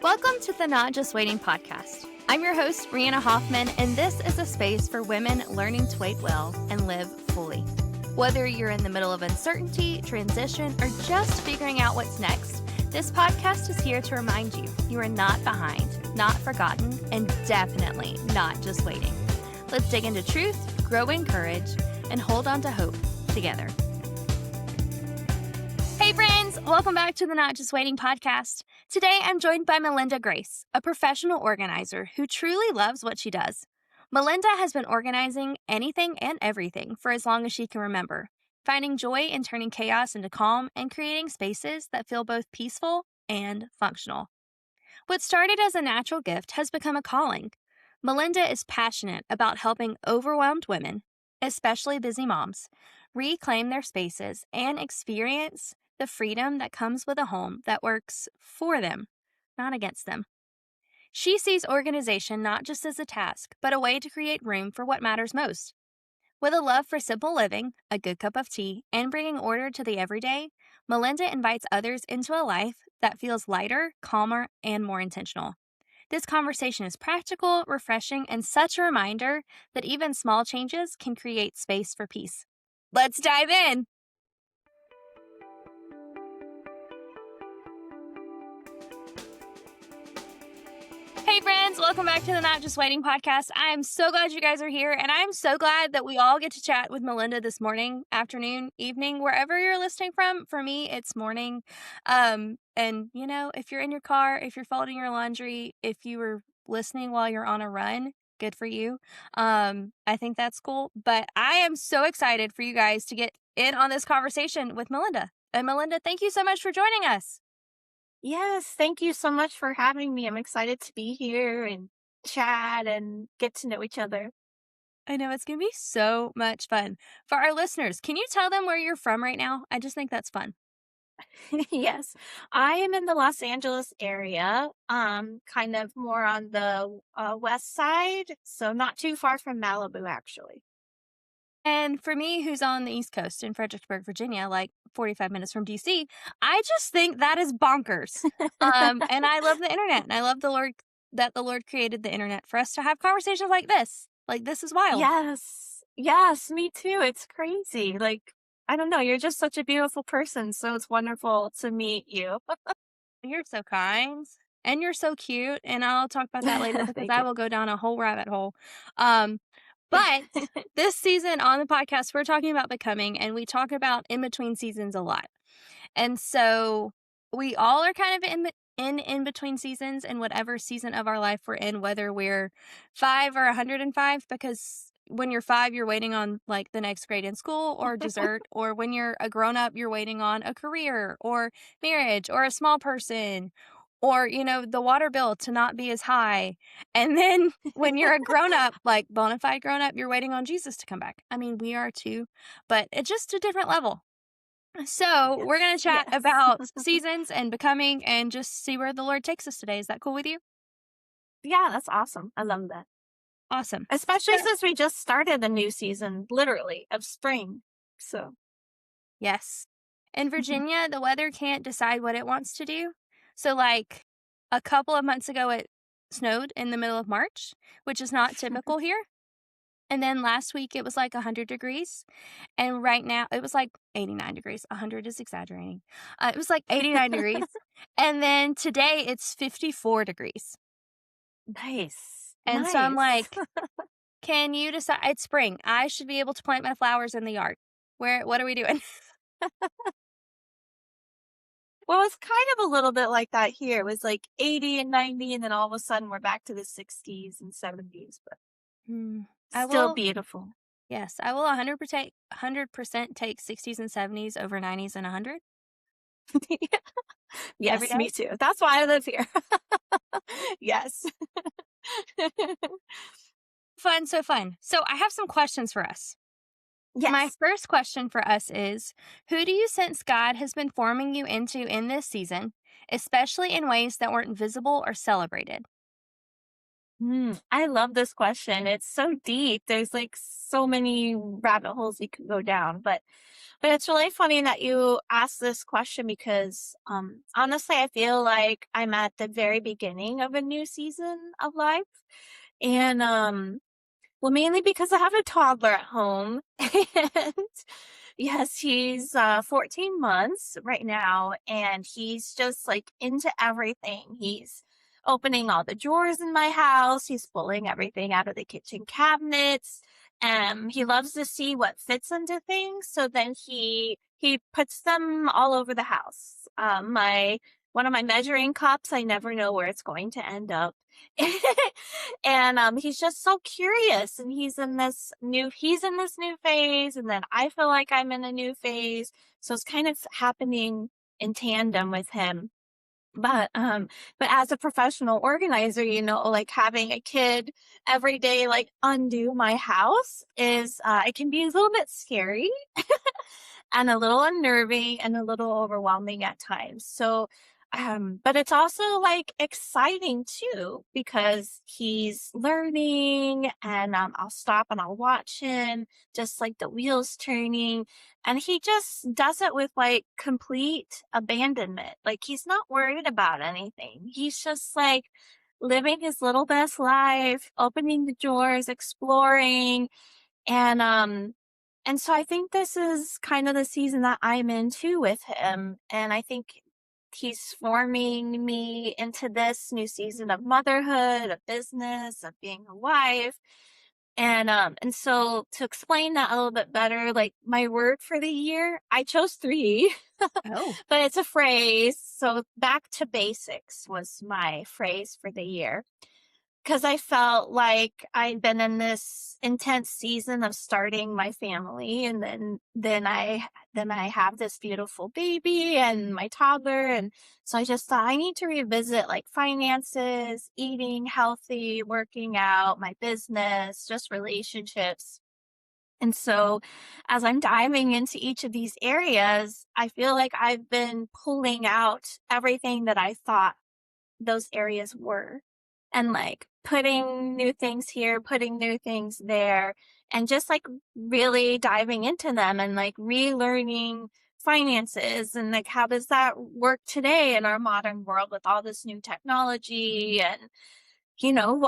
Welcome to the Not Just Waiting podcast. I'm your host, Rihanna Hoffman, and this is a space for women learning to wait well and live fully. Whether you're in the middle of uncertainty, transition, or just figuring out what's next, this podcast is here to remind you you are not behind, not forgotten, and definitely not just waiting. Let's dig into truth, grow in courage, and hold on to hope together. Hey friends, welcome back to the Not Just Waiting podcast. Today I'm joined by Melinda Grace, a professional organizer who truly loves what she does. Melinda has been organizing anything and everything for as long as she can remember, finding joy in turning chaos into calm and creating spaces that feel both peaceful and functional. What started as a natural gift has become a calling. Melinda is passionate about helping overwhelmed women, especially busy moms, reclaim their spaces and experience the freedom that comes with a home that works for them, not against them. She sees organization not just as a task, but a way to create room for what matters most. With a love for simple living, a good cup of tea, and bringing order to the everyday, Melinda invites others into a life that feels lighter, calmer, and more intentional. This conversation is practical, refreshing, and such a reminder that even small changes can create space for peace. Let's dive in. Hey friends, welcome back to the Not Just Waiting podcast. I am so glad you guys are here, and I'm so glad that we all get to chat with Melinda this morning, afternoon, evening, wherever you're listening from. For me, it's morning. And you know, if you're in your car, if you're folding your laundry, if you were listening while you're on a run, good for you. I think that's cool. But I am so excited for you guys to get in on this conversation with Melinda. And Melinda, thank you so much for joining us. Yes, thank you so much for having me. I'm excited to be here and chat and get to know each other. I know it's going to be so much fun. For our listeners, can you tell them where you're from right now? I just think that's fun. Yes, I am in the Los Angeles area, kind of more on the west side, so not too far from Malibu, actually. And for me, who's on the East Coast in Fredericksburg, Virginia, like 45 minutes from DC, I just think that is bonkers. And I love the internet, and I love the Lord created the internet for us to have conversations like this. Like, this is wild. Yes, me too. It's crazy. Like, I don't know, you're just such a beautiful person, so it's wonderful to meet you. You're so kind. And you're so cute. And I'll talk about that later because Thank I you. will go down a whole rabbit hole. Um, But this season on the podcast, we're talking about becoming, and we talk about in between seasons a lot. And so we all are kind of in between seasons in whatever season of our life we're in, whether we're 5 or 105, because when you're 5, you're waiting on like the next grade in school or dessert, or when you're a grown up, you're waiting on a career or marriage or a small person. Or, you know, the water bill to not be as high. And then when you're a grown up, like bona fide grown up, you're waiting on Jesus to come back. I mean, we are too, but it's just a different level. So we're going to Yes, chat yes. about seasons and becoming and just see where the Lord takes us today. Is that cool with you? Yeah, that's awesome. I love that. Awesome. Especially So, since we just started the new season, literally, of spring. So, yes. In Virginia, the weather can't decide what it wants to do. So, like a couple of months ago, it snowed in the middle of March, which is not typical here. And then last week, it was like 100 degrees. And right now, it was like 89 degrees. 100 is exaggerating. It was like 89 degrees. And then today, it's 54 degrees. nice. And so I'm Nice. like, can you decide? It's spring. I should be able to plant my flowers in the yard. What are we doing? Well, it's kind of a little bit like that here. It was like 80 and 90, and then all of a sudden we're back to the 60s and 70s, but Hmm. I still will, beautiful. yes, I will 100% take 60s and 70s over 90s and 100 every Yes, day. me too. That's why I live here. Yes. Fun, so fun. So I have some questions for us. My Yes. first question for us is, who do you sense God has been forming you into in this season, especially in ways that weren't visible or celebrated? I love this question. It's so deep. There's like so many rabbit holes you could go down, but it's really funny that you asked this question because honestly, I feel like I'm at the very beginning of a new season of life. And well, mainly because I have a toddler at home. And yes, he's 14 months right now, and he's just like into everything. He's opening all the drawers in my house, he's pulling everything out of the kitchen cabinets. He loves to see what fits into things, so then he puts them all over the house. My one of my measuring cups, I never know where it's going to end up. And he's just so curious, and he's in this new phase, and then I feel like I'm in a new phase, so it's kind of happening in tandem with him. But as a professional organizer, like having a kid every day like undo my house is it can be a little bit scary and a little unnerving and a little overwhelming at times. So, but it's also like exciting too because he's learning, and I'll stop and I'll watch him, just like the wheels turning, and he just does it with like complete abandonment. Like he's not worried about anything. He's just like living his little best life, opening the doors, exploring, and so I think this is kind of the season that I'm in too with him. And I think he's forming me into this new season of motherhood, of business, of being a wife. And so to explain that a little bit better, like my word for the year, I chose three, Oh. but it's a phrase. So back to basics was my phrase for the year. 'Cause I felt like I'd been in this intense season of starting my family, and then I have this beautiful baby and my toddler, and so I just thought I need to revisit, like, finances, eating healthy, working out, my business, just relationships. And so as I'm diving into each of these areas, I feel like I've been pulling out everything that I thought those areas were, and like putting new things here, putting new things there, and just like really diving into them and like relearning finances and like how does that work today in our modern world with all this new technology, and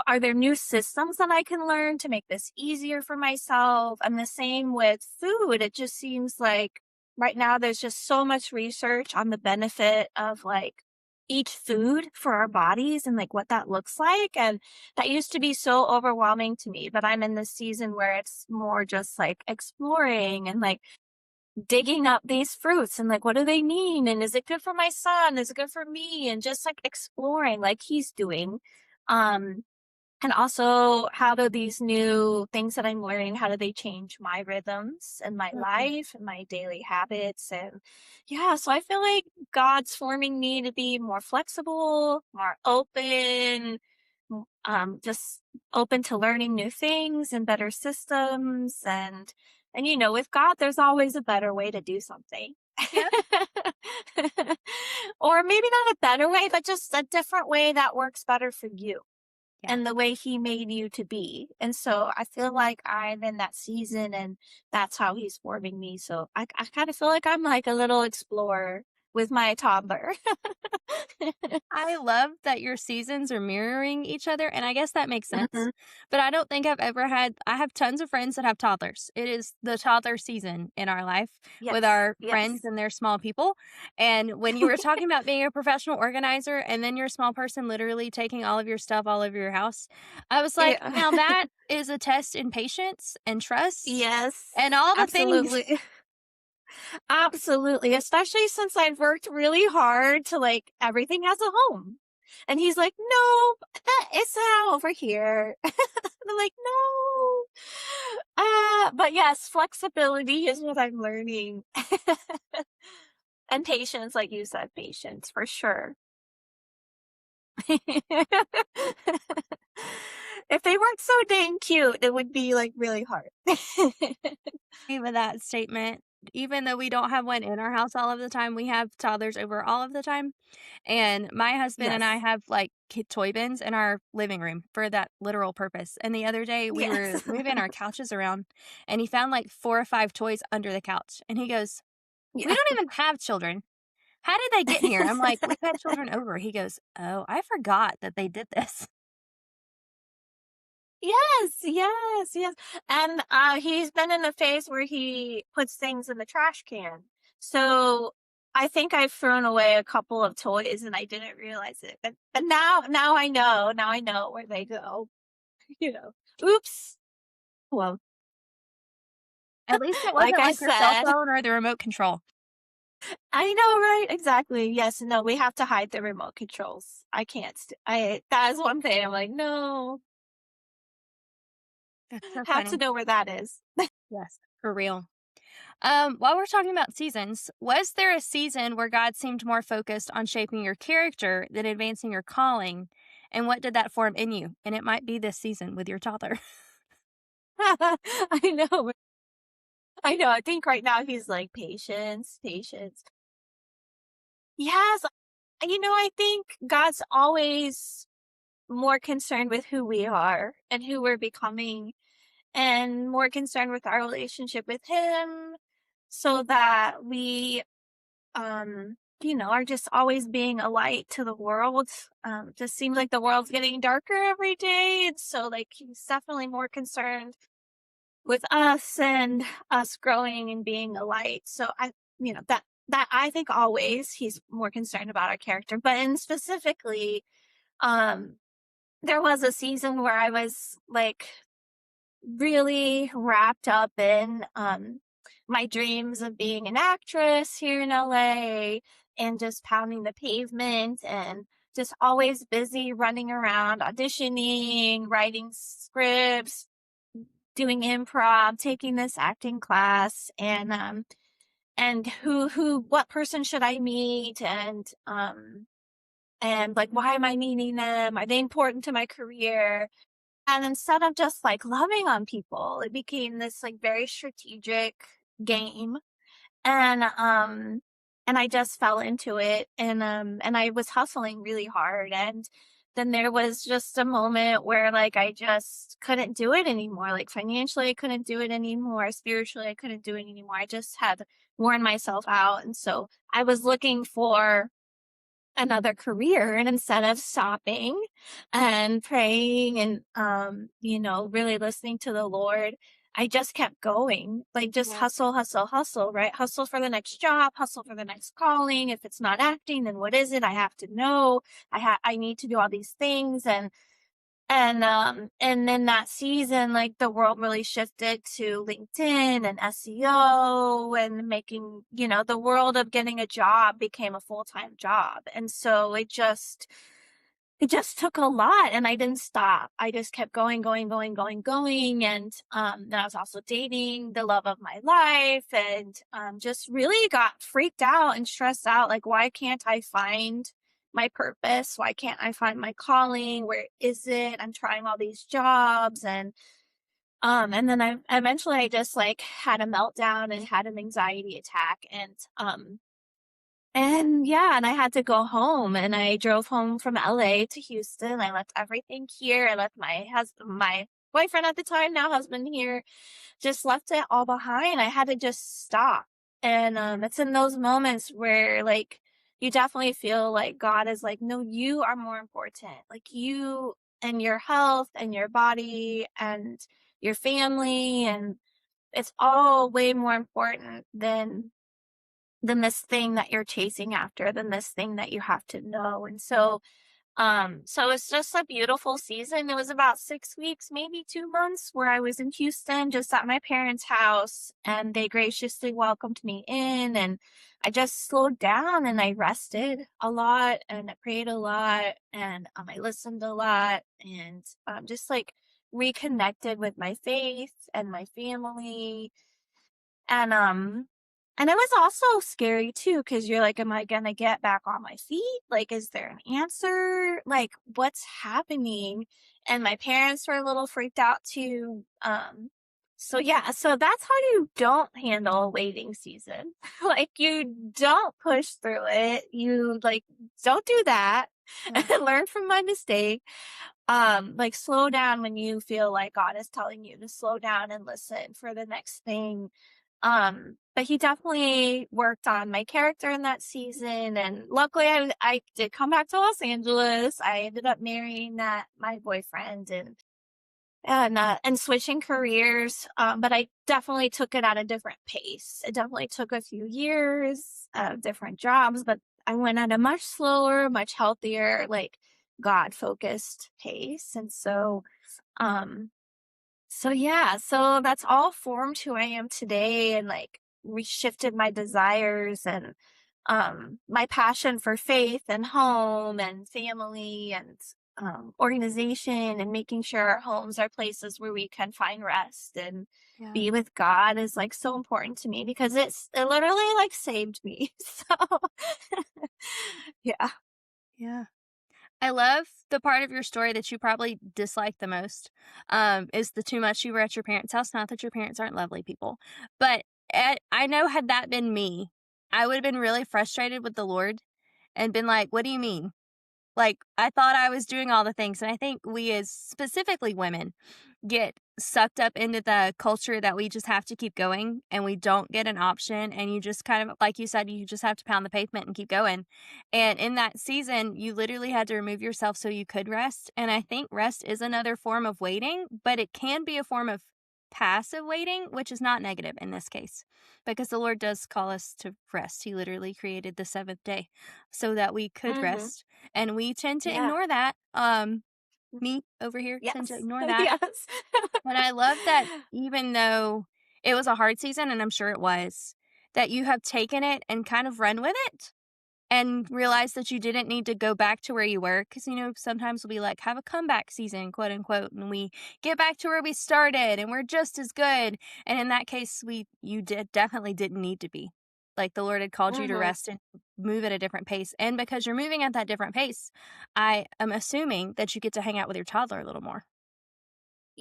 are there new systems that I can learn to make this easier for myself? And the same with food. It just seems like right now there's just so much research on the benefit of like each food for our bodies and like what that looks like. And that used to be so overwhelming to me. But I'm in this season where it's more just like exploring and like digging up these fruits and like what do they mean? And is it good for my son? Is it good for me? And just like exploring like he's doing. Um, and also, how do these new things that I'm learning, how do they change my rhythms and my Mhm. life and my daily habits? And yeah, so I feel like God's forming me to be more flexible, more open, just open to learning new things and better systems. And with God, there's always a better way to do something. Yep. Or maybe not a better way, but just a different way that works better for you Yeah. and the way he made you to be. And so I feel like I'm in that season and that's how he's forming me. So I kind of feel like I'm like a little explorer with my toddler. I love that your seasons are mirroring each other, and I guess that makes sense. Mhm. But I don't think I have tons of friends that have toddlers. It is the toddler season in our life with Yes. our friends Yes. and their small people. And when you were talking about being a professional organizer and then you're a small person literally taking all of your stuff all over your house, I was like, Yeah. now that is a test in patience and trust Yes. and all the things. Absolutely. Absolutely. Especially since I've worked really hard to like everything has a home. And he's like, no, it's not over here. And I'm like, no. But yes, flexibility is what I'm learning. And patience, like you said, patience for sure. If they weren't so dang cute, it would be like really hard. With that statement. even though we don't have one in our house all of the time, we have toddlers over all of the time. And my husband and I Yes. have like toy bins in our living room for that literal purpose. And the other day we Yes. were moving our couches around and he found like 4 or 5 toys under the couch. And he goes, "We Yeah. don't even have children. How did they get here?" I'm like, "We've had children over." He goes, "Oh, I forgot that they did this." Yes, yes, yes. And he's been in a phase where he puts things in the trash can. So I think I've thrown away a couple of toys and I didn't realize it. But now I know. Now I know where they go. You know. Oops. Well, At least it like wasn't I like your cell said, phone or the remote control. I know, right? Exactly. Yes, no, we have to hide the remote controls. I can't. I that is one thing. I'm like, no, That's so have to funny. know where that is. Yes, for real. While we're talking about seasons, was there a season where God seemed more focused on shaping your character than advancing your calling? And what did that form in you? And it might be this season with your toddler. I know. I know. I think right now he's like, patience, patience. Yes. I think God's always more concerned with who we are and who we're becoming and more concerned with our relationship with him so that we, are just always being a light to the world. Just seems like the world's getting darker every day. And so like he's definitely more concerned with us and us growing and being a light. So that I think always he's more concerned about our character. But in specifically, um, there was a season where I was like really wrapped up in my dreams of being an actress here in LA and just pounding the pavement and just always busy running around auditioning, writing scripts, doing improv, taking this acting class, and what person should I meet, and like why am I meeting them? Are they important to my career? And instead of just like loving on people, it became this like very strategic game, and and I just fell into it, and I was hustling really hard, and then there was just a moment where like I just couldn't do it anymore. Like financially I couldn't do it anymore, spiritually I couldn't do it anymore. I just had worn myself out, and so I was looking for another career, and instead of stopping and praying and really listening to the Lord, I just kept going, like just Yeah. hustle, hustle, hustle, right? Hustle for the next job, hustle for the next calling. If it's not acting, then what is it? I have to know. I need to do all these things, and then that season, like the world really shifted to LinkedIn and SEO and making, the world of getting a job became a full-time job. And so it just took a lot and I didn't stop. I just kept going, going, going, going, going. And then I was also dating the love of my life and just really got freaked out and stressed out. Like, why can't I find my purpose? Why can't I find my calling? Where is it? I'm trying all these jobs and then I eventually I just like had a meltdown and had an anxiety attack and yeah, and I had to go home and I drove home from LA to Houston. I left everything here. I left my boyfriend at the time, now husband here, just left it all behind. I had to just stop. And it's in those moments where like you definitely feel like God is like, no, you are more important. Like you and your health and your body and your family, and it's all way more important than this thing that you're chasing after, than this thing that you have to know. And so it's just a beautiful season. It was about 6 weeks, maybe 2 months, where I was in Houston, just at my parents' house, and they graciously welcomed me in. And I just slowed down and I rested a lot and I prayed a lot and I listened a lot and just like reconnected with my faith and my family and and it was also scary too, because you're like, am I gonna get back on my feet? Like, is there an answer? Like, what's happening? And my parents were a little freaked out too. So yeah, so that's how you don't handle waiting season. Like you don't push through it. You like don't do that. Yeah. Learn from my mistake. Like slow down when you feel like God is telling you to slow down and listen for the next thing. But he definitely worked on my character in that season, and luckily I did come back to Los Angeles. I ended up marrying that my boyfriend, and switching careers. But I definitely took it at a different pace. It definitely took a few years of different jobs, but I went at a much slower, much healthier, like God focused pace. And um, so yeah, so that's all formed who I am today, and like reshifted my desires and my passion for faith and home and family and organization, and making sure our homes are places where we can find rest and Yeah. be with God is like so important to me because it literally like saved me. So yeah. Yeah. I love the part of your story that you probably dislike the most, is the too much you were at your parents' house. Not that your parents aren't lovely people, but I know had that been me, I would have been really frustrated with the Lord and been like, "What do you mean? Like, I thought I was doing all the things." And I think we, as specifically women, get sucked up into the culture that we just have to keep going and we don't get an option. And you just kind of, like you said, you just have to pound the pavement and keep going. And in that season, you literally had to remove yourself so you could rest. And I think rest is another form of waiting, but it can be a form of passive waiting, which is not negative in this case, because the Lord does call us to rest. He literally created the seventh day so that we could Hmm. rest. And we tend to Yeah. ignore that. Me over here tend to Yes. ignore that. Yes. But I love that even though it was a hard season, and I'm sure it was, that you have taken it and kind of run with it and realized that you didn't need to go back to where you were. Because, sometimes we'll be like, have a comeback season, quote unquote, and we get back to where we started and we're just as good. And in that case, you definitely didn't need to be. Like the Lord had called you to Hmm. rest and move at a different pace. And because you're moving at that different pace, I am assuming that you get to hang out with your toddler a little more.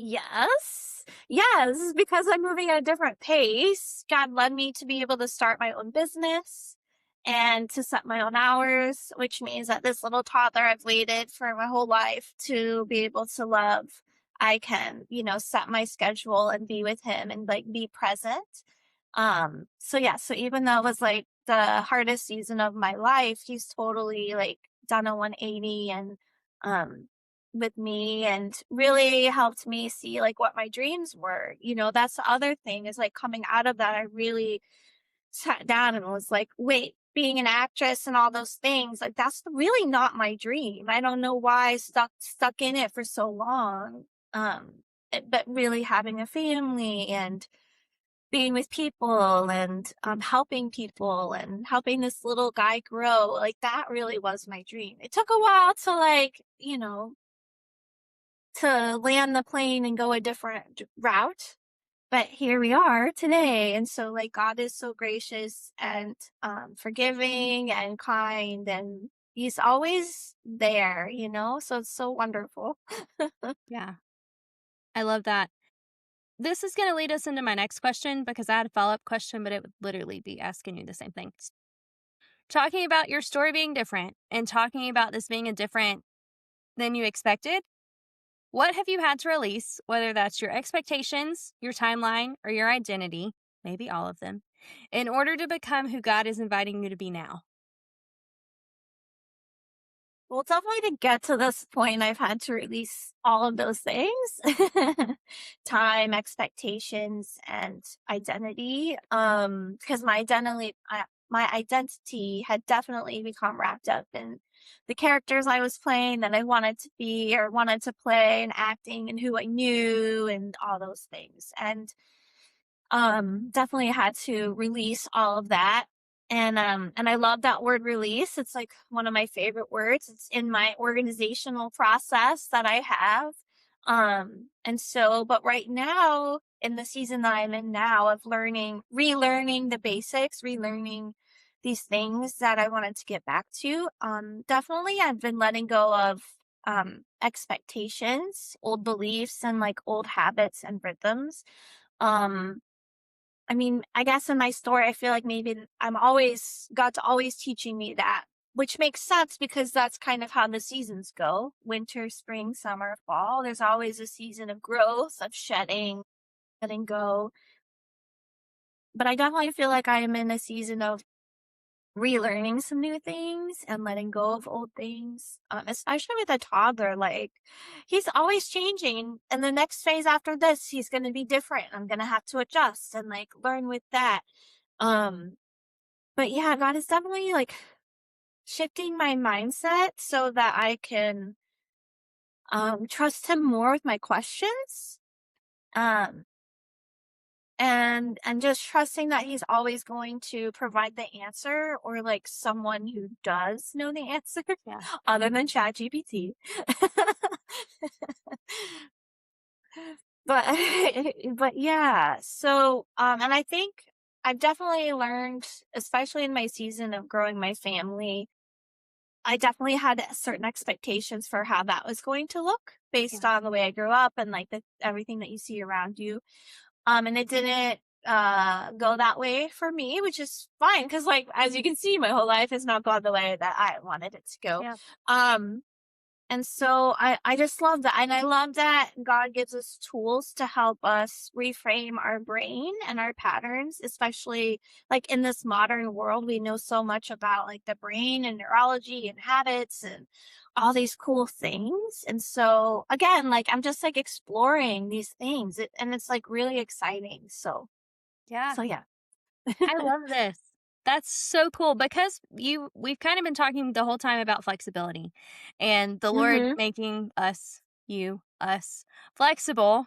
Yes. Yes, because I'm moving at a different pace. God led me to be able to start my own business and to set my own hours, which means that this little toddler I've waited for my whole life to be able to love, I can, set my schedule and be with him and like be present. So yeah, so even though it was like the hardest season of my life, he's totally like done a 180 and um with me and really helped me see like what my dreams were. That's the other thing is like coming out of that, I really sat down and was like, wait, being an actress and all those things, like that's really not my dream. I don't know why I stuck in it for so long. But really having a family and being with people and helping people and helping this little guy grow, like that really was my dream. It took a while to like, to land the plane and go a different route. But here we are today. And so like God is so gracious and forgiving and kind, and he's always there, So it's so wonderful. Yeah, I love that. This is going to lead us into my next question because I had a follow up question, but it would literally be asking you the same thing. Talking about your story being different and talking about this being a different than you expected, what have you had to release, whether that's your expectations, your timeline, or your identity, maybe all of them, in order to become who God is inviting you to be now? Well, definitely to get to this point, I've had to release all of those things. Time, expectations, and identity. Because my identity had definitely become wrapped up in the characters I was playing that I wanted to be or wanted to play, and acting and who I knew and all those things. And definitely had to release all of that. And I love that word release. It's like one of my favorite words. It's in my organizational process that I have. And so, but right now, in the season that I'm in now of relearning the basics, relearning these things that I wanted to get back to, definitely I've been letting go of expectations, old beliefs, and like old habits and rhythms. Um, I mean, I guess in my story, I feel like maybe I'm always God's always teaching me that, which makes sense because that's kind of how the seasons go. Winter, spring, summer, fall. There's always a season of growth, of shedding, letting go. But I definitely feel like I am in a season of relearning some new things and letting go of old things, especially with a toddler. Like, he's always changing, and the next phase after this, he's going to be different. I'm going to have to adjust and like learn with that. Um, but yeah, God is definitely like shifting my mindset so that I can trust Him more with my questions. Um, and just trusting that he's always going to provide the answer, or like someone who does know the answer Yeah. other than ChatGPT. but but yeah, so and I think I've definitely learned, especially in my season of growing my family, I definitely had certain expectations for how that was going to look based Yeah. on the way I grew up and like everything that you see around you. And it didn't go that way for me, which is fine because, like, as you can see, my whole life has not gone the way that I wanted it to go. Yeah. Um, and so I just love that. And I love that God gives us tools to help us reframe our brain and our patterns, especially like in this modern world. We know so much about like the brain and neurology and habits and all these cool things. And so again, like I'm just like exploring these things, and it's like really exciting. So, Yeah. so yeah. I love this. That's so cool because we've kind of been talking the whole time about flexibility and the Lord hmm making us flexible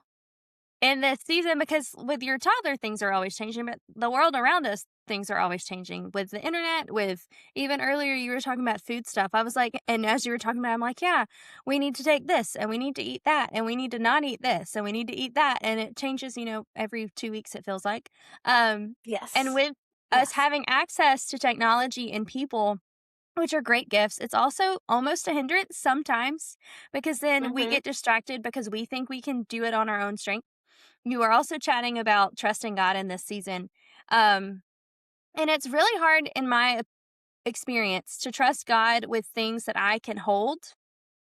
in this season, because with your toddler, things are always changing, but the world around us, things are always changing with the internet, with even earlier you were talking about food stuff. I was like, and as you were talking about, I'm like, yeah, we need to take this and we need to eat that and we need to not eat this and we need to eat that. And it changes, every 2 weeks, it feels like. Um, and Yes. with us Yes. having access to technology and people, which are great gifts, it's also almost a hindrance sometimes because then we hmm get distracted because we think we can do it on our own strength. You are also chatting about trusting God in this season. Um, and it's really hard in my experience to trust God with things that I can hold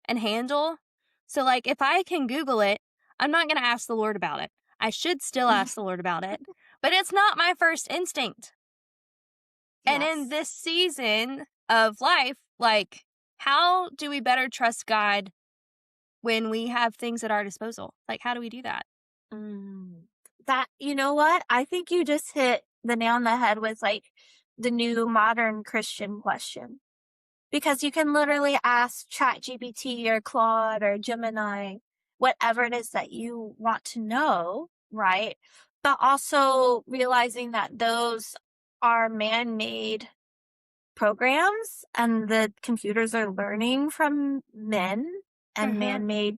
and handle. So, like, if I can Google it, I'm not going to ask the Lord about it. I should still ask the Lord about it, but it's not my first instinct. And in yes. this season of life, like, how do we better trust God when we have things at our disposal? Like, how do we do that? Mm. That, you know what? I think you just hit the nail on the head with like the new modern Christian question. Because you can literally ask ChatGPT or Claude or Gemini whatever it is that you want to know, right? But also realizing that those are man-made programs and the computers are learning from men and Uh-huh. man-made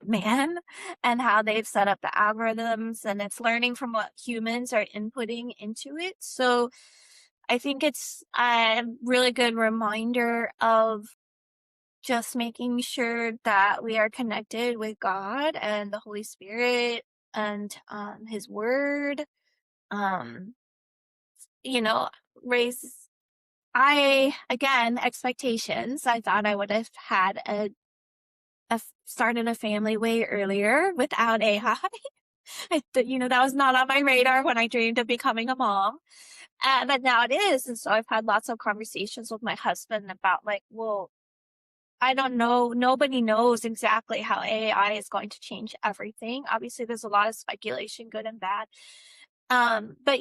man and how they've set up the algorithms, and it's learning from what humans are inputting into it. So I think it's a really good reminder of just making sure that we are connected with God and the Holy Spirit and his word. Um, you know, raise I again expectations. I thought I would have had started a family way earlier without AI. That was not on my radar when I dreamed of becoming a mom. But now it is. And so I've had lots of conversations with my husband about like, well, I don't know. Nobody knows exactly how AI is going to change everything. Obviously, there's a lot of speculation, good and bad. But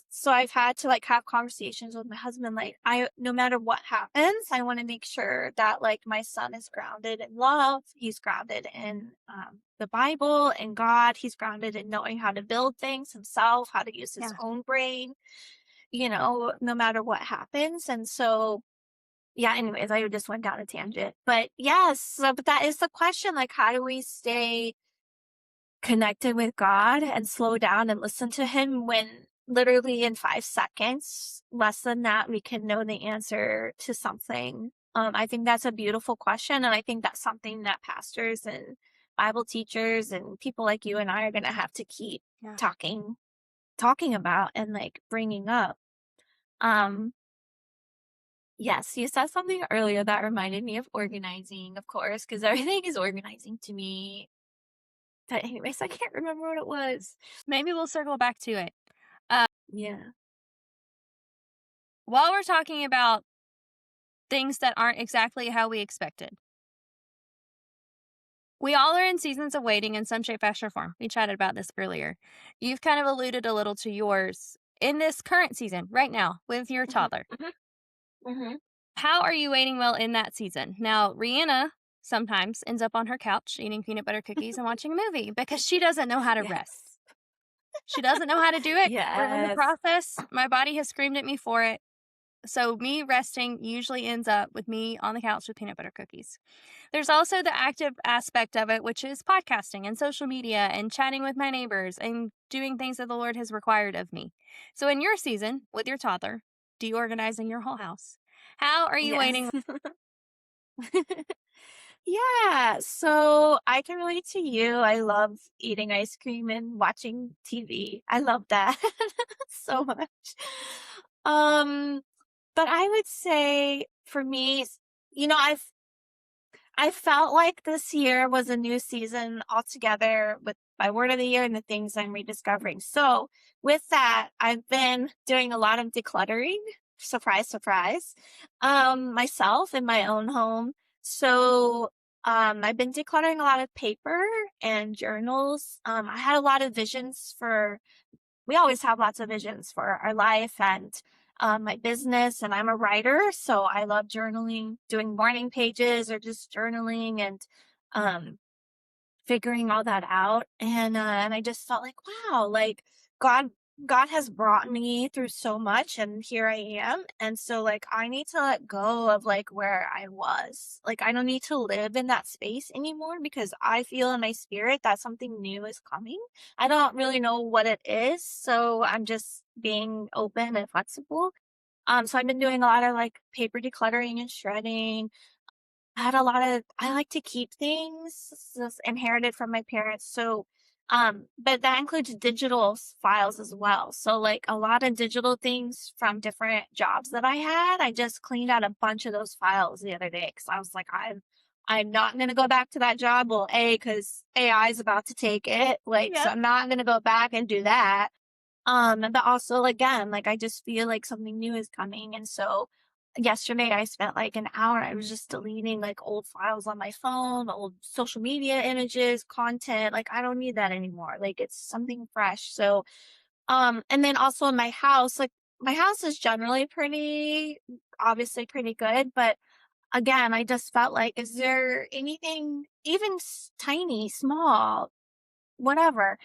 so I've had to like have conversations with my husband. Like, no matter what happens, I want to make sure that like my son is grounded in love. He's grounded in the Bible and God. He's grounded in knowing how to build things himself, how to use his Yeah. own brain. No matter what happens. And so yeah, anyways, I just went down a tangent. But yes, but that is the question. Like, how do we stay connected with God and slow down and listen to Him when literally in 5 seconds, less than that, we can know the answer to something? I think that's a beautiful question. And I think that's something that pastors and Bible teachers and people like you and I are gonna have to keep Yeah. talking about and like bringing up. Um, yes, you said something earlier that reminded me of organizing, of course, because everything is organizing to me. But anyways, I can't remember what it was. Maybe we'll circle back to it. Uh, Yeah. while we're talking about things that aren't exactly how we expected, we all are in seasons of waiting in some shape, fashion, or form. We chatted about this earlier. You've kind of alluded a little to yours in this current season, right now, with your Mhm, toddler. mhm, mhm. How are you waiting well in that season? Now, Rihanna sometimes ends up on her couch eating peanut butter cookies and watching a movie because she doesn't know how to rest. Yes. She doesn't know how to do it. We're in the Yes. process. My body has screamed at me for it. So, me resting usually ends up with me on the couch with peanut butter cookies. There's also the active aspect of it, which is podcasting and social media and chatting with my neighbors and doing things that the Lord has required of me. So, in your season with your toddler, deorganizing your whole house, how are you waiting? Yes. Yeah, so I can relate to you. I love eating ice cream and watching TV. I love that so much. Um, but I would say for me, I felt like this year was a new season altogether with my word of the year and the things I'm rediscovering. So with that, I've been doing a lot of decluttering. Surprise, surprise. Myself in my own home. So I've been decluttering a lot of paper and journals. I had a lot of visions for we always have lots of visions for our life and my business. And I'm a writer, so I love journaling, doing morning pages or just journaling and um, figuring all that out. And I just felt like, wow, like God. God has brought me through so much and here I am. And so like I need to let go of like where I was. Like I don't need to live in that space anymore because I feel in my spirit that something new is coming. I don't really know what it is, so I'm just being open and flexible. So I've been doing a lot of like paper decluttering and shredding. I like to keep things that's inherited from my parents. So, but that includes digital files as well. So like a lot of digital things from different jobs that I had, I just cleaned out a bunch of those files the other day because I was like, I'm not going to go back to that job. Well, because AI is about to take it. Like, so Yep. I'm not going to go back and do that. But also again, like I just feel like something new is coming. And so yesterday I spent like an hour, I was just deleting like old files on my phone, old social media images, content. Like I don't need that anymore. Like it's something fresh. So and then also in my house is generally pretty obviously pretty good, but again, I just felt like, is there anything even tiny, small, whatever,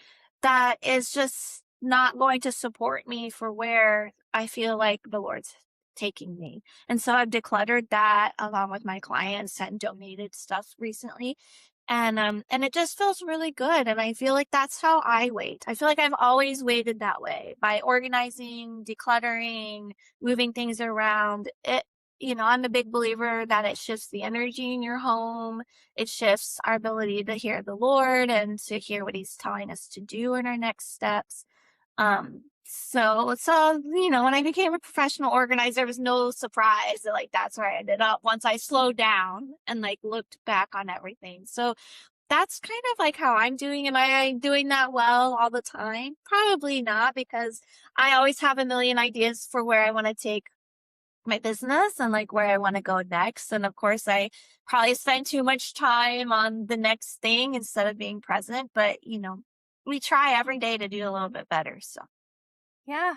that is just not going to support me for where I feel like the Lord's taking me. And so I've decluttered that along with my clients and donated stuff recently. And it just feels really good. And I feel like that's how I wait. I feel like I've always waited that way by organizing, decluttering, moving things around. I'm a big believer that it shifts the energy in your home. It shifts our ability to hear the Lord and to hear what He's telling us to do in our next steps. So when I became a professional organizer, it was no surprise that like that's where I ended up once I slowed down and like looked back on everything. So that's kind of like how I'm doing. Am I doing that well all the time? Probably not, because I always have a million ideas for where I want to take my business and like where I want to go next. And of course, I probably spend too much time on the next thing instead of being present. But we try every day to do a little bit better. So Yeah.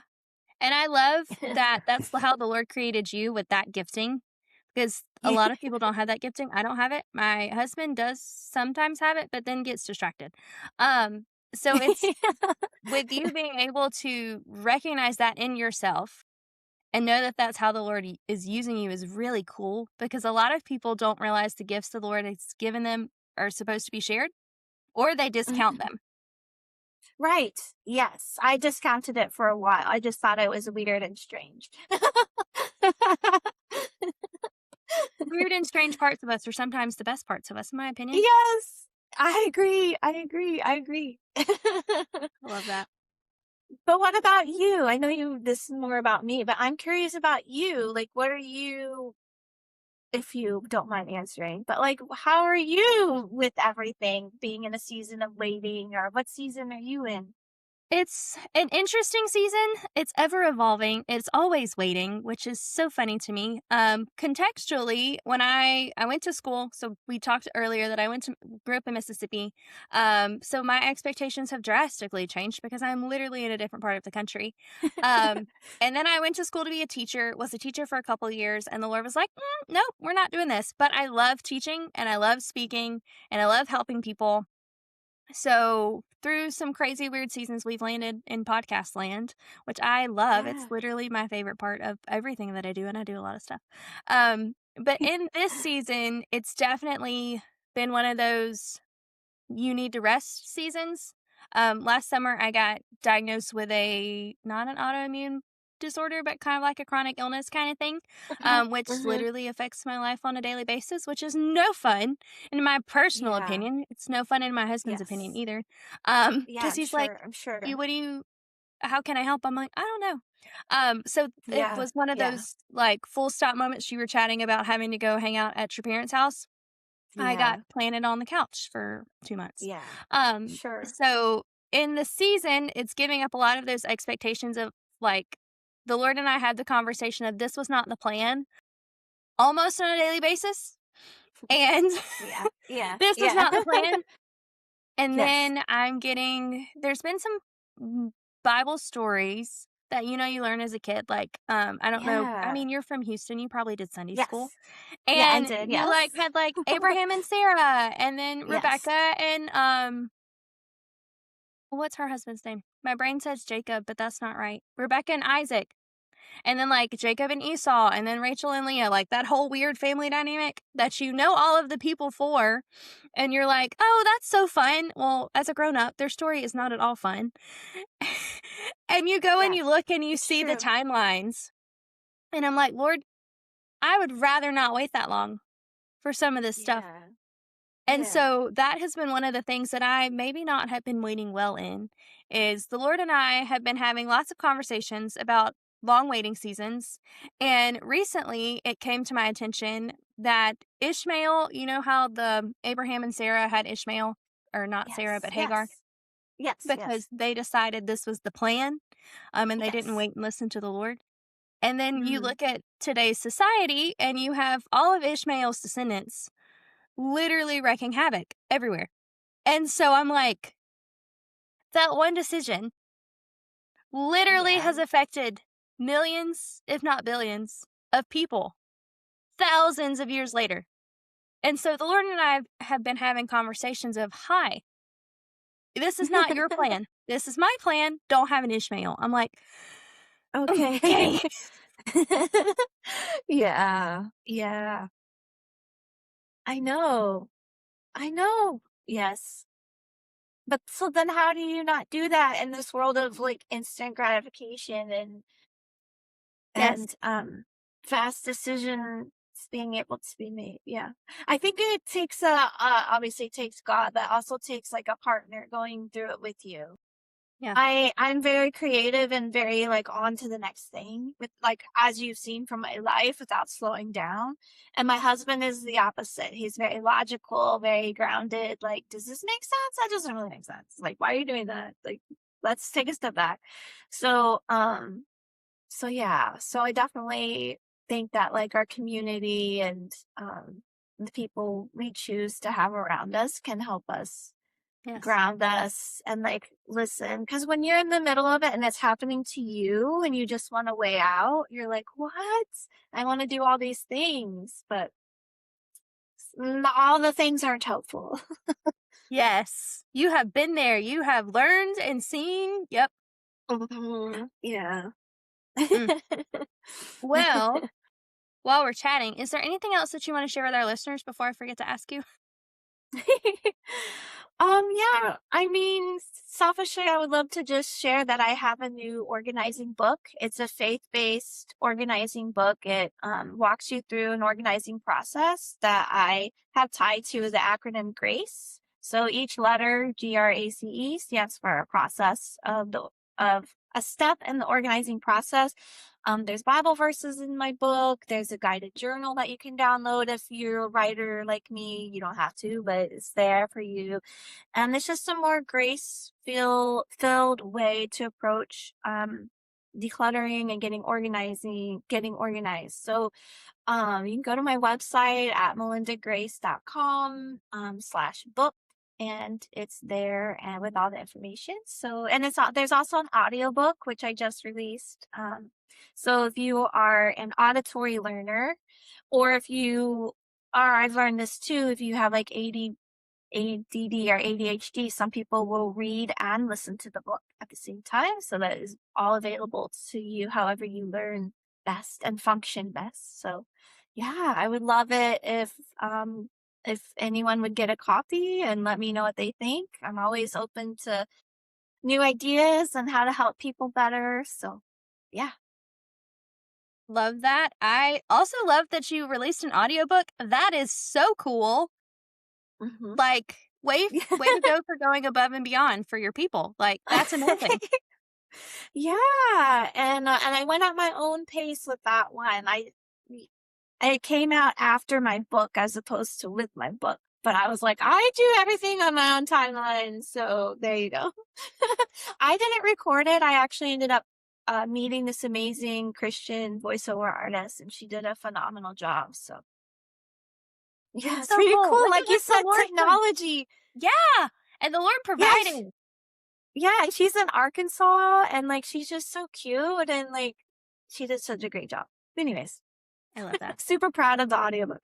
And I love that that's how the Lord created you with that gifting because a lot of people don't have that gifting. I don't have it. My husband does sometimes have it, but then gets distracted. So it's with you being able to recognize that in yourself and know that that's how the Lord is using you is really cool because a lot of people don't realize the gifts the Lord has given them are supposed to be shared or they discount them. Right. Yes. I discounted it for a while. I just thought it was weird and strange. Weird and strange parts of us are sometimes the best parts of us, in my opinion. Yes. I agree. I agree. I agree. I love that. But what about you? I know this is more about me, but I'm curious about you. Like, what are you, if you don't mind answering, but like, how are you with everything being in a season of waiting, or what season are you in? It's an interesting season. It's ever evolving. It's always waiting, which is so funny to me. Contextually, when I went to school, so we talked earlier that I grew up in Mississippi. So my expectations have drastically changed because I'm literally in a different part of the country. Um, and then I went to school to be a teacher. Was a teacher for a couple of years, and the Lord was like, "No, we're not doing this." But I love teaching, and I love speaking, and I love helping people. So, through some crazy weird seasons, we've landed in podcast land, which I love. It's Yeah. literally my favorite part of everything that I do, and I do a lot of stuff. But in this season, it's definitely been one of those you need to rest seasons. Last summer, I got diagnosed with a not an autoimmune disorder, but kind of like a chronic illness kind of thing, Mhm. which Mhm. literally affects my life on a daily basis, which is no fun. In my personal Yeah. opinion, it's no fun in my husband's opinion Yes. either. Yeah, Because I'm he's like, sure. I'm sure. "You, what do you? How can I help?" I'm like, "I don't know." So it Yeah. was one of Yeah. those like full stop moments you were chatting about having to go hang out at your parents' house. I got Yeah. planted on the couch for 2 months. Yeah. Sure. So in the season, it's giving up a lot of those expectations of, like, the Lord and I had the conversation of this was not the plan almost on a daily basis, and Yeah. Yeah. this was Yeah. not the plan, and Yes. then there's been some Bible stories that, you learn as a kid, like, I don't know, I Yeah. mean, you're from Houston, you probably did Sunday school. Yes. Yeah, I And did. you, Yes. like, had, like, Abraham and Sarah, and then Yes. Rebecca and, what's her husband's name? My brain says Jacob, but that's not right. Rebecca and Isaac, and then, like, Jacob and Esau, and then Rachel and Leah, like, that whole weird family dynamic that you know all of the people for, and you're like, "Oh, that's so fun." Well, as a grown-up, their story is not at all fun. And you go and Yeah. you look and you It's see the true. timelines, and I'm like, "Lord, I would rather not wait that long for some of this stuff." Yeah. And Yeah. so that has been one of the things that I maybe not have been waiting well in is the Lord and I have been having lots of conversations about long waiting seasons. And recently it came to my attention that Ishmael, you know how the Abraham and Sarah had Ishmael, or not Sarah, Yes. but Hagar, Yes. Yes. because Yes. they decided this was the plan, and they didn't Yes. wait and listen to the Lord. And then you Mhm. look at today's society and you have all of Ishmael's descendants literally wreaking havoc everywhere. And so I'm like, that one decision literally Yeah. has affected millions, if not billions, of people thousands of years later. And so the Lord and I have been having conversations of, hi, this is not your plan. This is my plan. Don't have an Ishmael. I'm like, Okay. okay. Yeah. Yeah. I know. I know. Yes. But so then how do you not do that in this world of like instant gratification Yes. and fast decisions being able to be made? Yeah. I think it takes obviously it takes God, but also takes like a partner going through it with you. Yeah. I'm very creative and very like on to the next thing with like as you've seen from my life without slowing down. And my husband is the opposite. He's very logical, very grounded. Like, does this make sense? That doesn't really make sense. Like, why are you doing that? Like, let's take a step back. So, so yeah. So I definitely think that like our community and the people we choose to have around us can help us Yes. ground us and like listen, because when you're in the middle of it and it's happening to you and you just want to weigh out, you're like, what? I want to do all these things, but all the things aren't helpful. Yes. You have been there. You have learned and seen. Yep. Mhm. Yeah. Mm. Well, while we're chatting, is there anything else that you want to share with our listeners before I forget to ask you? Yeah, I mean, selfishly, I would love to just share that I have a new organizing book. It's a faith-based organizing book. It walks you through an organizing process that I have tied to the acronym GRACE. So each letter, GRACE, stands for a process of a step in the organizing process. There's Bible verses in my book. There's a guided journal that you can download if you're a writer like me. You don't have to, but it's there for you. And it's just a more filled way to approach decluttering and getting organized. So you can go to my website at melindagrace.com /book, and it's there and with all the information. So, and there's also an audiobook, which I just released. So if you are an auditory learner, or if you are, I've learned this too, if you have like ADD or ADHD, some people will read and listen to the book at the same time. So that is all available to you, however you learn best and function best. So yeah, I would love it if anyone would get a copy and let me know what they think. I'm always open to new ideas and how to help people better. So yeah. Love that. I also love that you released an audiobook. That is so cool. Mm-hmm. Like, way to go for going above and beyond for your people. Like, that's amazing. Yeah, and I went at my own pace with that one. It came out after my book as opposed to with my book, but I was like, I do everything on my own timeline, so there you go. I didn't record it. I actually ended up meeting this amazing Christian voiceover artist, and she did a phenomenal job. So yeah, it's so pretty cool. cool. Like, Like you said, technology. Yeah, and the Lord provided. Yeah, she's in Arkansas, and like she's just so cute, and like she did such a great job. Anyways, I love that. Super proud of the audiobook.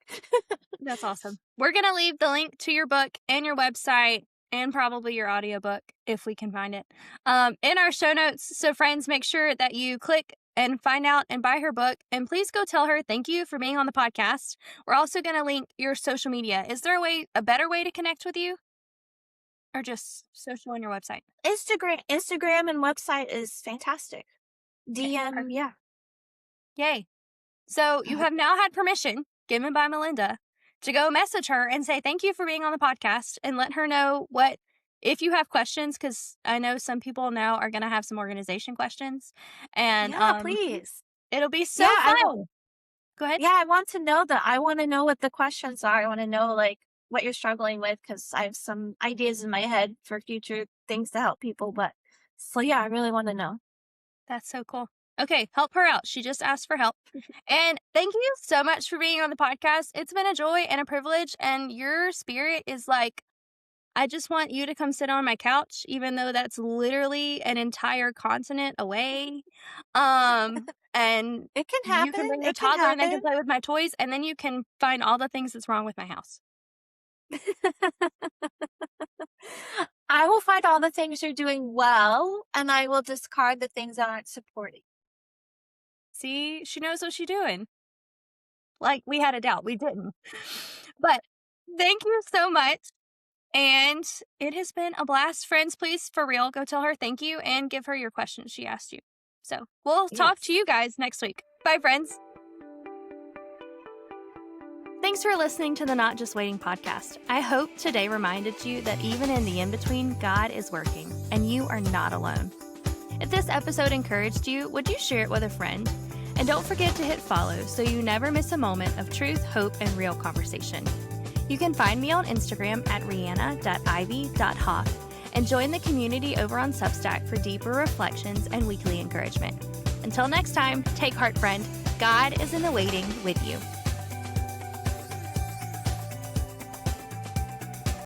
That's awesome. We're going to leave the link to your book and your website and probably your audiobook if we can find it in our show notes. So friends, make sure that you click and find out and buy her book. And please go tell her thank you for being on the podcast. We're also going to link your social media. Is there a better way to connect with you? Or just social on your website? Instagram and website is fantastic. DM, yeah. Yay. So you have now had permission given by Melinda to go message her and say thank you for being on the podcast and let her know if you have questions, because I know some people now are going to have some organization questions. And yeah, please. It'll be so fun. Go ahead. Yeah, I want to know what the questions are. I want to know like what you're struggling with, because I have some ideas in my head for future things to help people. But so yeah, I really want to know. That's so cool. Okay, help her out. She just asked for help. And thank you so much for being on the podcast. It's been a joy and a privilege. And your spirit is like, I just want you to come sit on my couch, even though that's literally an entire continent away. And it can happen. You can bring your toddler and I can play with my toys, and then you can find all the things that's wrong with my house. I will find all the things you're doing well, and I will discard the things that aren't supporting. See, she knows what she's doing. Like, we had a doubt. We didn't. But thank you so much. And it has been a blast. Friends, please, for real, go tell her thank you and give her your questions she asked you. So we'll talk to you guys next week. Bye, friends. Thanks for listening to the Not Just Waiting podcast. I hope today reminded you that even in the in-between, God is working, and you are not alone. If this episode encouraged you, would you share it with a friend? And don't forget to hit follow so you never miss a moment of truth, hope, and real conversation. You can find me on Instagram at rihanna.ivy.hoff and join the community over on Substack for deeper reflections and weekly encouragement. Until next time, take heart, friend. God is in the waiting with you.